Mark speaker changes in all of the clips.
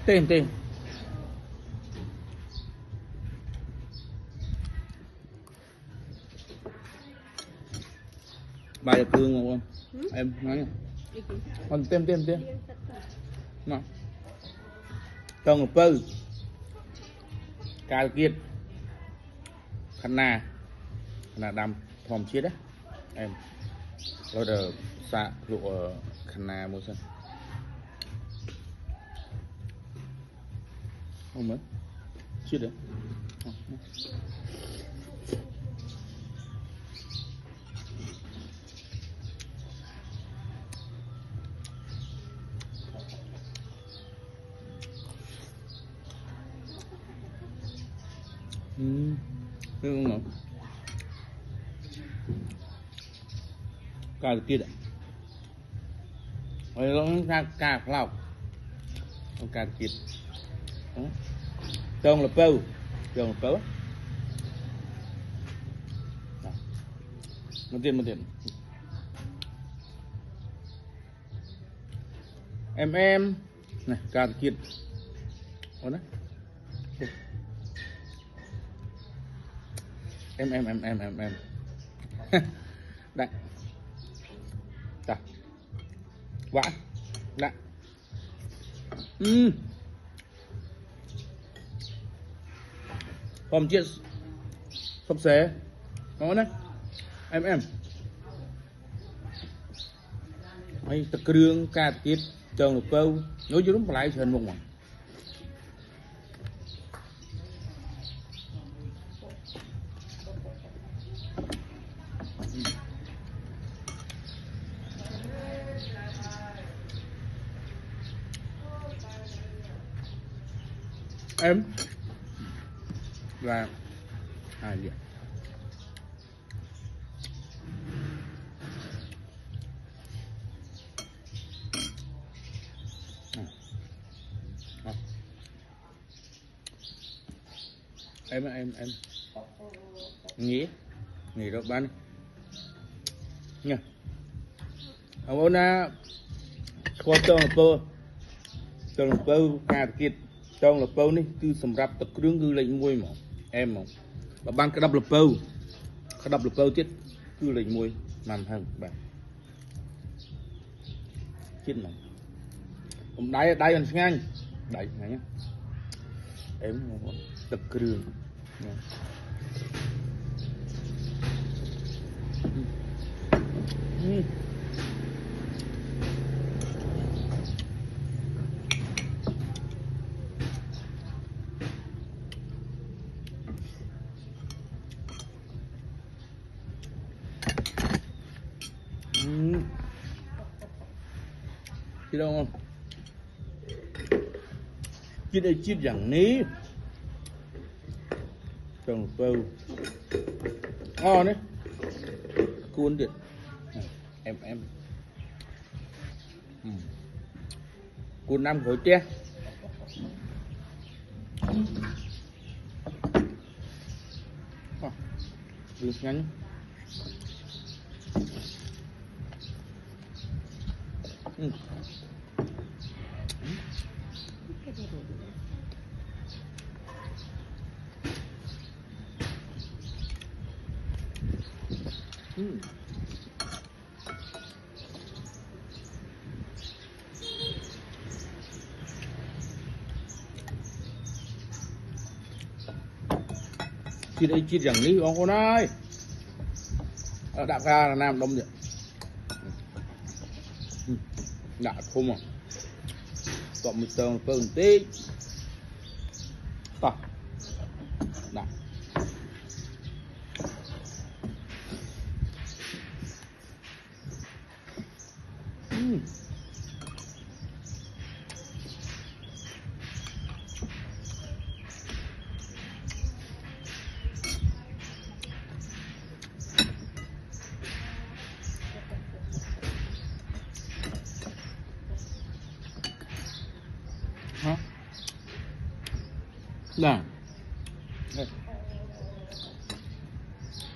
Speaker 1: Tên tên bài được cương không em nói nhá. Còn tên tên tên nào tông pơ cà kiệt khăn nà đầm thòm chiết đấy em rồi đờ xạ lụa khăn nà mua sân không mấy chiết đấy không nào cà kia đấy rồi nó cà phao cà kia trông là pâu một tiền em này cà kia đó em đây ta vã lại còn chuyện sắp xé nó đấy em ấy tập đường cà tiết trồng được câu nói chứ đúng phải lại sơn mông mà em và hai điểm em nghỉ đâu bán nha ông ôn qua trồng pơ cà kiệt trồng là pơ này cứ sầm rạp tập đường cứ lệnh môi mà em mà ban cái đập là pơ chết cứ lệnh môi làm hàng bạn chết mà ông đáy ăn ngang đáy nhá em tập đường chứ đâu không chứ đây chiết rằng ní trồng pâu đấy cuốn điện em cuốn năm khối tre được ngắn Chị đây chị rằng lý ông con ơi đạp ra là nam đông vậy đạp không à còn một tầng phần tí to đạp hả nào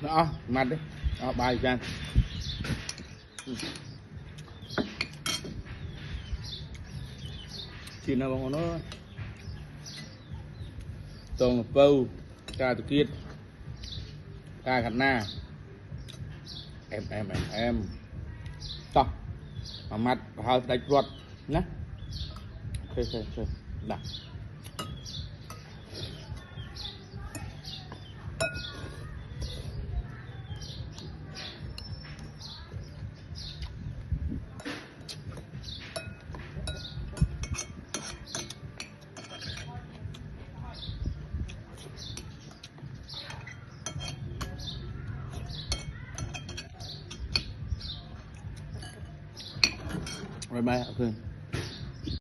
Speaker 1: đó mặt đi đó bài ra chỉ nào nó tông bầu ca từ kiết ca khăn na em to mà mặt hơi đánh ruột nhé ok đặt rồi mai ok